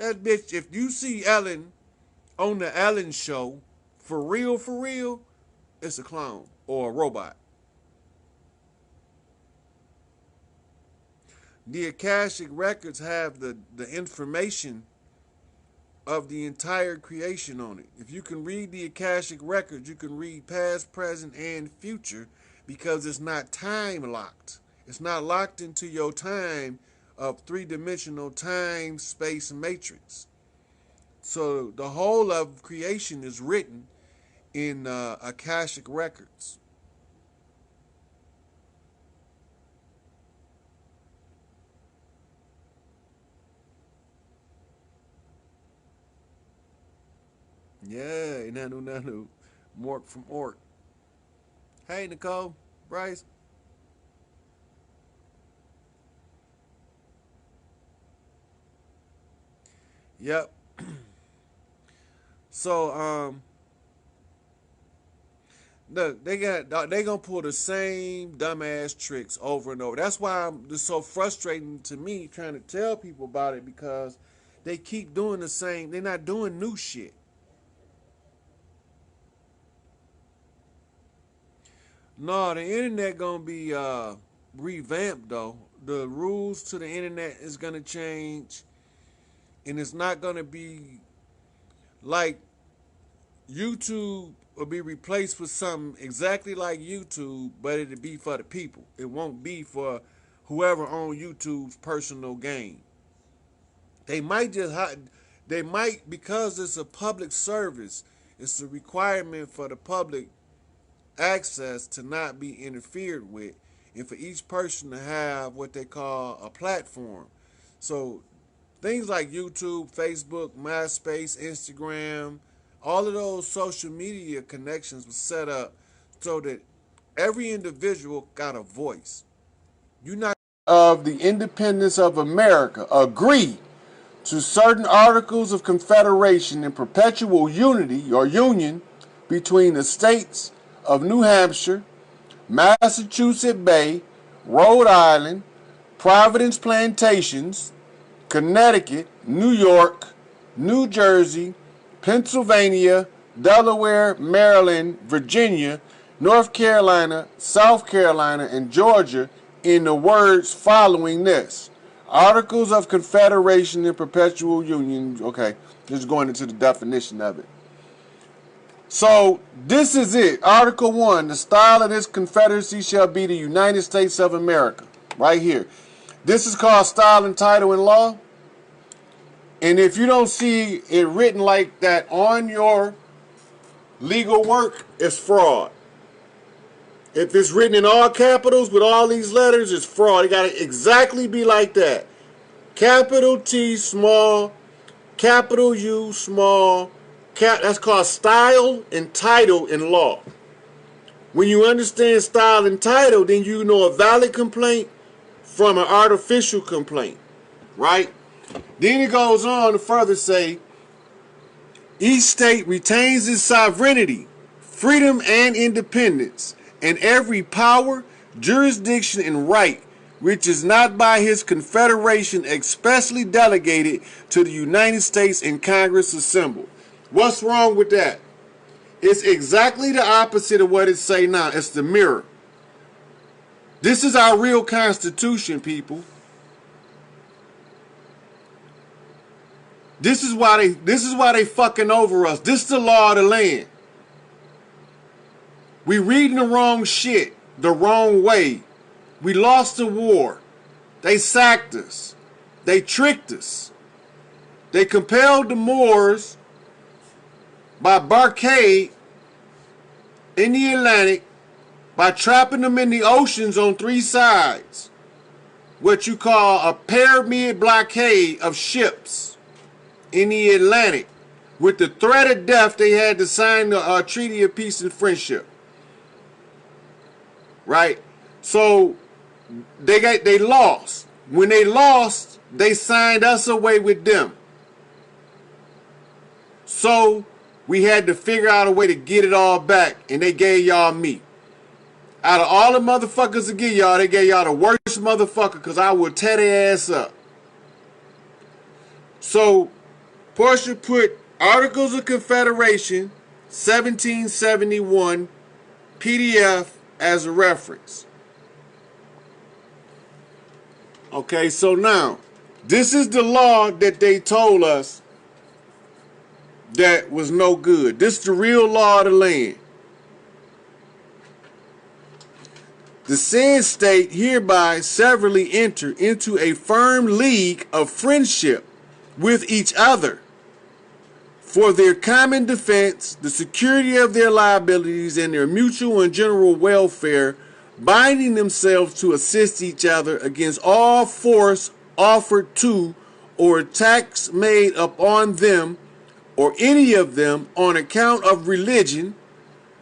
That bitch, if you see Ellen on the Ellen show, for real, it's a clone or a robot. The Akashic records have the information of the entire creation on it. If you can read the Akashic records, you can read past, present, and future because it's not time locked. It's not locked into your time of three-dimensional time space matrix. So the whole of creation is written in Akashic records. Yeah, nanu. Mork from Ork. Hey, Nicole, Bryce. Yep. So look, they gonna pull the same dumbass tricks over and over. That's why it's so frustrating to me trying to tell people about it because they keep doing the same. They're not doing new shit. No, the internet gonna be revamped though. The rules to the internet is gonna change, and it's not gonna be like YouTube will be replaced with something exactly like YouTube, but it'll be for the people. It won't be for whoever owns YouTube's personal gain. They might just they might because it's a public service. It's a requirement for the public access to not be interfered with, and for each person to have what they call a platform. So things like YouTube, Facebook, MySpace, Instagram, all of those social media connections were set up so that every individual got a voice. You not of the Independence of America agree to certain articles of confederation and perpetual unity or union between the states of New Hampshire, Massachusetts Bay, Rhode Island, Providence Plantations, Connecticut, New York, New Jersey, Pennsylvania, Delaware, Maryland, Virginia, North Carolina, South Carolina, and Georgia in the words following this. Articles of Confederation and Perpetual Union. Okay, just going into the definition of it. So this is it. Article 1. The style of this confederacy shall be the United States of America. Right here. This is called style and title in law. And if you don't see it written like that on your legal work, it's fraud. If it's written in all capitals with all these letters, it's fraud. It got to exactly be like that. Capital T small, capital U small, that's called style and title in law. When you understand style and title, then you know a valid complaint from an artificial complaint, right? Then it goes on to further say, each state retains its sovereignty, freedom, and independence, and every power, jurisdiction, and right which is not by his confederation expressly delegated to the United States and Congress assembled. What's wrong with that? It's exactly the opposite of what it say now. It's the mirror. This is our real constitution, people. This is why they fucking over us. This is the law of the land. We reading the wrong shit the wrong way. We lost the war. They sacked us. They tricked us. They compelled the Moors by blockade in the Atlantic by trapping them in the oceans on three sides. What you call a pyramid blockade of ships in the Atlantic. With the threat of death, they had to sign the Treaty of Peace and Friendship. Right? So they lost. When they lost, they signed us away with them. So we had to figure out a way to get it all back, and they gave y'all me. Out of all the motherfuckers to give y'all, they gave y'all the worst motherfucker, because I would tear their ass up. So Portia put Articles of Confederation 1771 PDF as a reference. Okay, so now, this is the law that they told us that was no good. This is the real law of the land. The said state hereby severally enter into a firm league of friendship with each other for their common defense, the security of their liabilities, and their mutual and general welfare, binding themselves to assist each other against all force offered to or attacks made upon them or any of them on account of religion,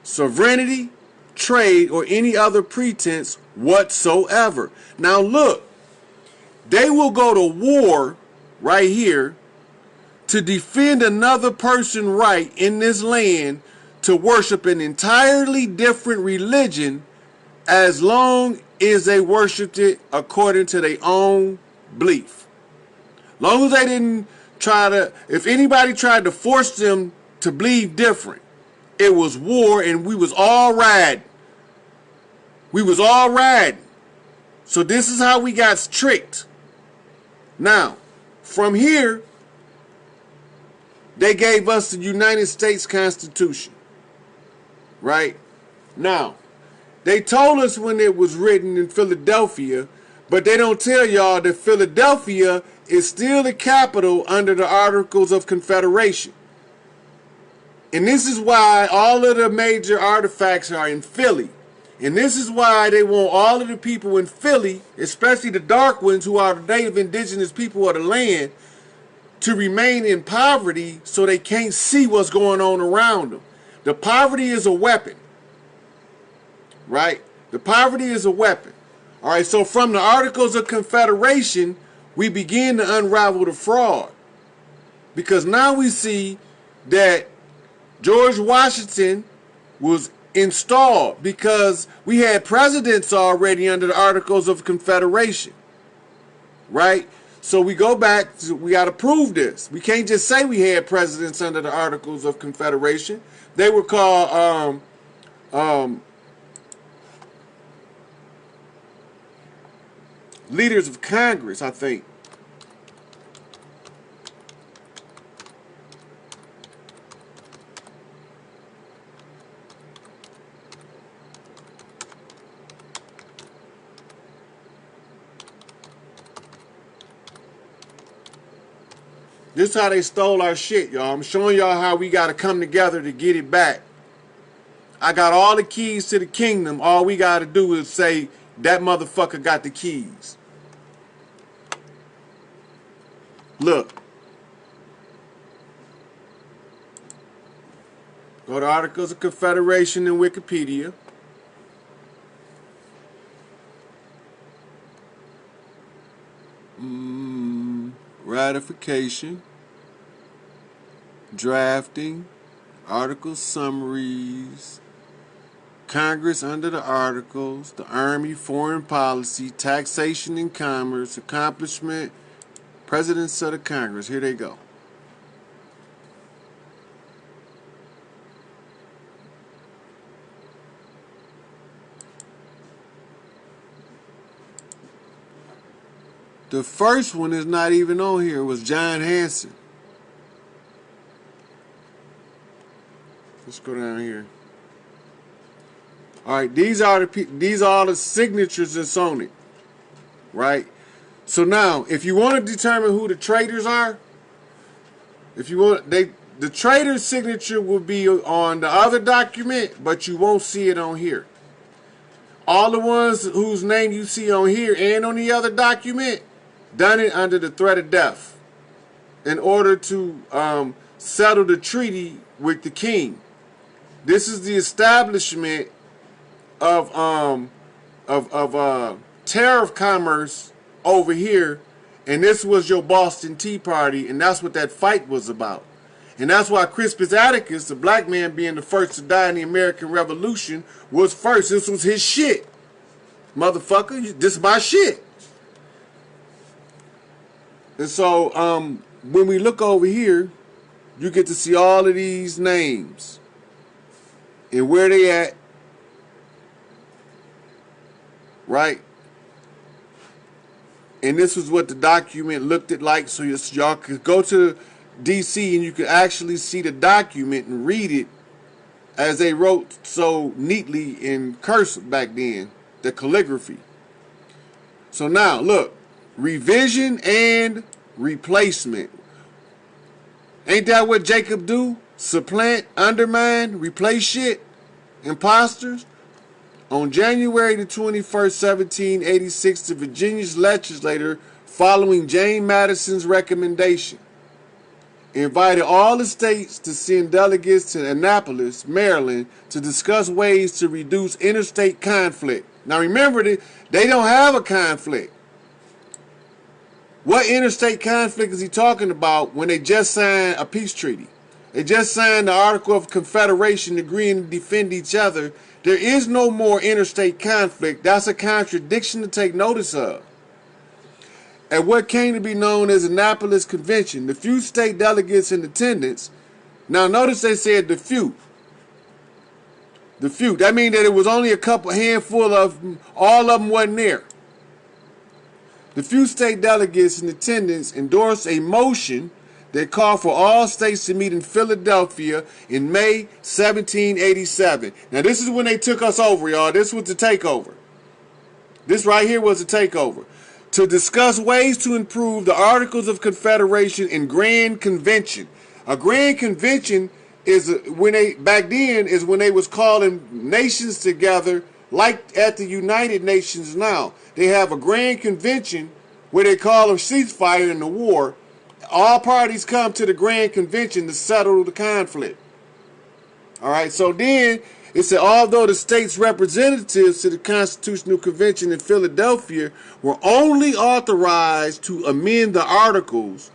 sovereignty, trade, or any other pretense whatsoever. Now look, they will go to war right here to defend another person's right in this land to worship an entirely different religion as long as they worshiped it according to their own belief. Long as they didn't try to, if anybody tried to force them to believe different, it was war and we was all riding. We was all riding. So this is how we got tricked. Now, from here, they gave us the United States Constitution. Right? Now, they told us when it was written in Philadelphia, but they don't tell y'all that Philadelphia is still the capital under the Articles of Confederation. And this is why all of the major artifacts are in Philly. And this is why they want all of the people in Philly, especially the dark ones who are the native indigenous people of the land, to remain in poverty so they can't see what's going on around them. The poverty is a weapon. Right? The poverty is a weapon. All right, so from the Articles of Confederation, we begin to unravel the fraud. Because now we see that George Washington was installed because we had presidents already under the Articles of Confederation. Right? So we go back, we got to prove this. We can't just say we had presidents under the Articles of Confederation. They were called leaders of Congress, I think. This is how they stole our shit, y'all. I'm showing y'all how we got to come together to get it back. I got all the keys to the kingdom. All we got to do is say, that motherfucker got the keys. Look. Go to Articles of Confederation in Wikipedia. Ratification. Drafting. Article summaries. Congress under the Articles, the Army, foreign policy, taxation and commerce, accomplishment, presidents of the Congress. Here they go. The first one is not even on here. It was John Hanson. Let's go down here. All right, these are the signatures that's on it, right? So now, if you want to determine who the traitors are, if you want, the traitor's signature will be on the other document, but you won't see it on here. All the ones whose name you see on here and on the other document done it under the threat of death in order to settle the treaty with the king. This is the establishment of tariff commerce over here, and this was your Boston Tea Party, and that's what that fight was about. And that's why Crispus Attucks, the black man being the first to die in the American Revolution, was first. This was his shit. Motherfucker, this is my shit. And so when we look over here, you get to see all of these names and where they at, right? And this was what the document looked at like, so y'all could go to DC and you could actually see the document and read it as they wrote so neatly in cursive back then, the calligraphy. So now, look, revision and replacement. Ain't that what Jacob do? Supplant, undermine, replace shit? Imposters? On January the 21st, 1786, the Virginia's legislature, following James Madison's recommendation, invited all the states to send delegates to Annapolis, Maryland, to discuss ways to reduce interstate conflict. Now remember, they don't have a conflict. What interstate conflict is he talking about when they just signed a peace treaty? They just signed the Article of Confederation agreeing to defend each other. There is no more interstate conflict. That's a contradiction to take notice of. At what came to be known as Annapolis Convention, the few state delegates in attendance, now notice they said the few. The few. That means that it was only a handful of them, all of them wasn't there. The few state delegates in attendance endorsed a motion that called for all states to meet in Philadelphia in May 1787. Now this is when they took us over, y'all. This was the takeover. This right here was the takeover. To discuss ways to improve the Articles of Confederation and Grand Convention. A Grand Convention is when back then is when they was calling nations together, like at the United Nations now. They have a Grand Convention where they call a ceasefire in the war. All parties come to the Grand Convention to settle the conflict. All right, so then it said, although the state's representatives to the Constitutional Convention in Philadelphia were only authorized to amend the articles,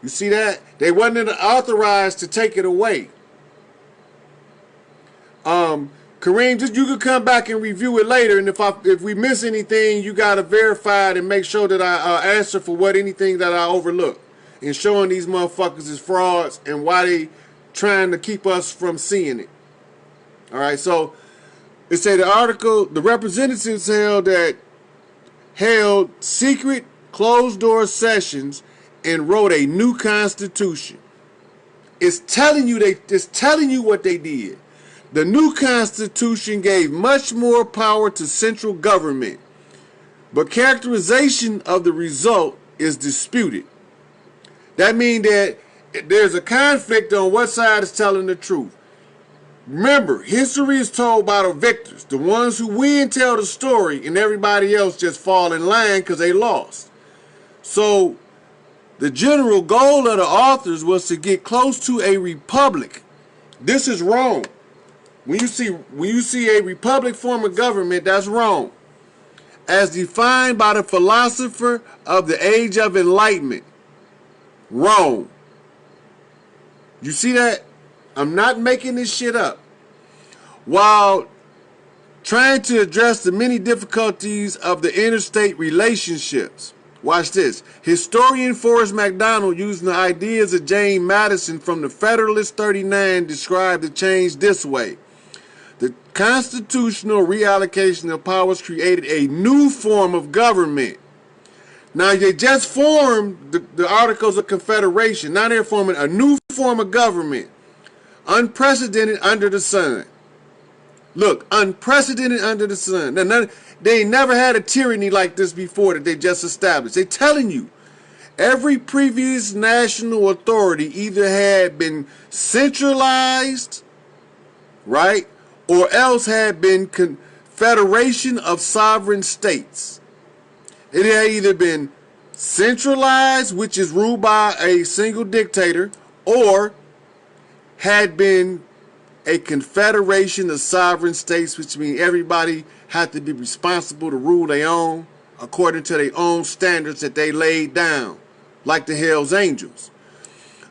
you see that? They wasn't authorized to take it away. Kareem, just you could come back and review it later, and if we miss anything, you gotta verify it and make sure that I answer for anything that I overlook, and showing these motherfuckers is frauds and why they trying to keep us from seeing it. All right, so it said the representatives held secret closed-door sessions and wrote a new constitution. It's telling you what they did. The new constitution gave much more power to central government, but characterization of the result is disputed. That means that there's a conflict on what side is telling the truth. Remember, history is told by the victors. The ones who win tell the story, and everybody else just fall in line because they lost. So the general goal of the authors was to get close to a republic. This is wrong. When you see a republic form of government, that's wrong. As defined by the philosopher of the Age of Enlightenment. Wrong. You see that? I'm not making this shit up. While trying to address the many difficulties of the interstate relationships. Watch this. Historian Forrest McDonald, using the ideas of James Madison from the Federalist 39, described the change this way. The constitutional reallocation of powers created a new form of government. Now, they just formed the Articles of Confederation. Now they're forming a new form of government. Unprecedented under the sun. Look, unprecedented under the sun. Now, they ain't never had a tyranny like this before that they just established. They're telling you. Every previous national authority either had been centralized, right, or else had been confederation of sovereign states. It had either been centralized, which is ruled by a single dictator, or had been a confederation of sovereign states, which means everybody had to be responsible to rule their own according to their own standards that they laid down, like the Hells Angels.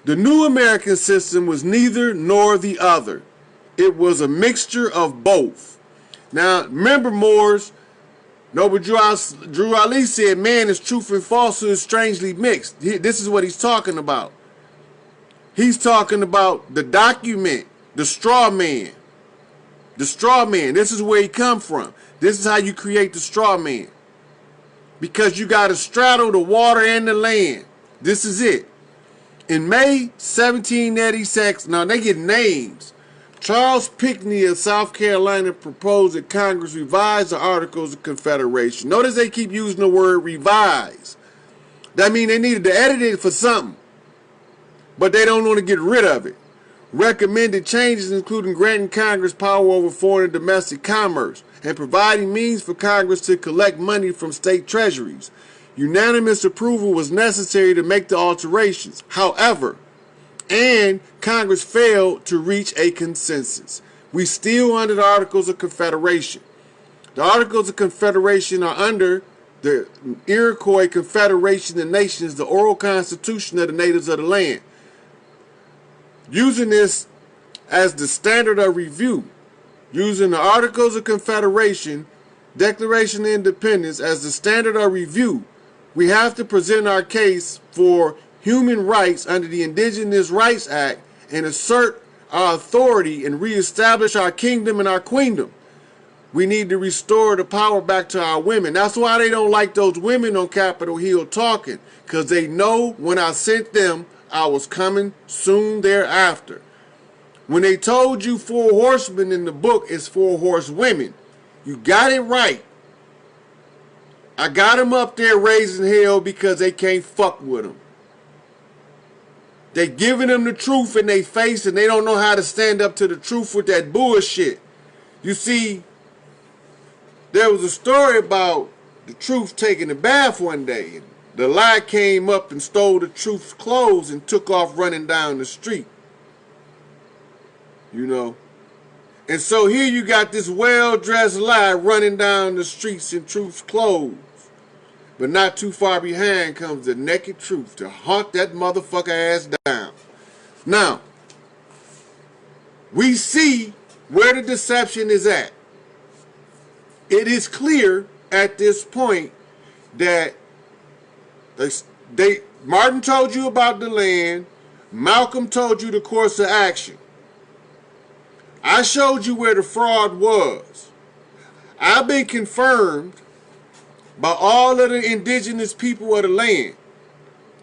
The new American system was neither nor the other. It was a mixture of both. Now, remember Moore's, Noble Drew Ali said, man, is truth and falsehood strangely mixed. This is what he's talking about. He's talking about the document, the straw man. The straw man. This is where he come from. This is how you create the straw man. Because you got to straddle the water and the land. This is it. In May 1786, now they get names. Charles Pinckney of South Carolina proposed that Congress revise the Articles of Confederation. Notice they keep using the word revise. That means they needed to edit it for something. But they don't want to get rid of it. Recommended changes including granting Congress power over foreign and domestic commerce and providing means for Congress to collect money from state treasuries. Unanimous approval was necessary to make the alterations. However, and Congress failed to reach a consensus. We still under the Articles of Confederation. The Articles of Confederation are under the Iroquois Confederation of Nations, the oral constitution of the natives of the land. Using this as the standard of review, using the Articles of Confederation, Declaration of Independence as the standard of review, we have to present our case for human rights under the Indigenous Rights Act and assert our authority and reestablish our kingdom and our queendom. We need to restore the power back to our women. That's why they don't like those women on Capitol Hill talking, because they know when I sent them, I was coming soon thereafter. When they told you 4 horsemen in the book, it's 4 horsewomen. You got it right. I got them up there raising hell because they can't fuck with them. They giving them the truth in their face and they don't know how to stand up to the truth with that bullshit. You see, there was a story about the truth taking a bath one day. And the lie came up and stole the truth's clothes and took off running down the street. You know. And so here you got this well-dressed lie running down the streets in truth's clothes. But not too far behind comes the naked truth to hunt that motherfucker ass down. Now, we see where the deception is at. It is clear at this point that Martin told you about the land. Malcolm told you the course of action. I showed you where the fraud was. I've been confirmed by all of the indigenous people of the land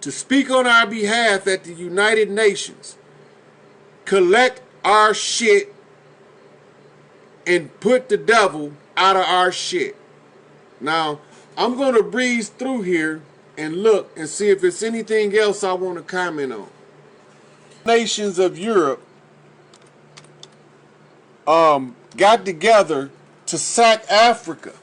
to speak on our behalf at the United Nations, collect our shit, and put the devil out of our shit. Now, I'm going to breeze through here and look and see if there's anything else I want to comment on. Nations of Europe got together to sack Africa.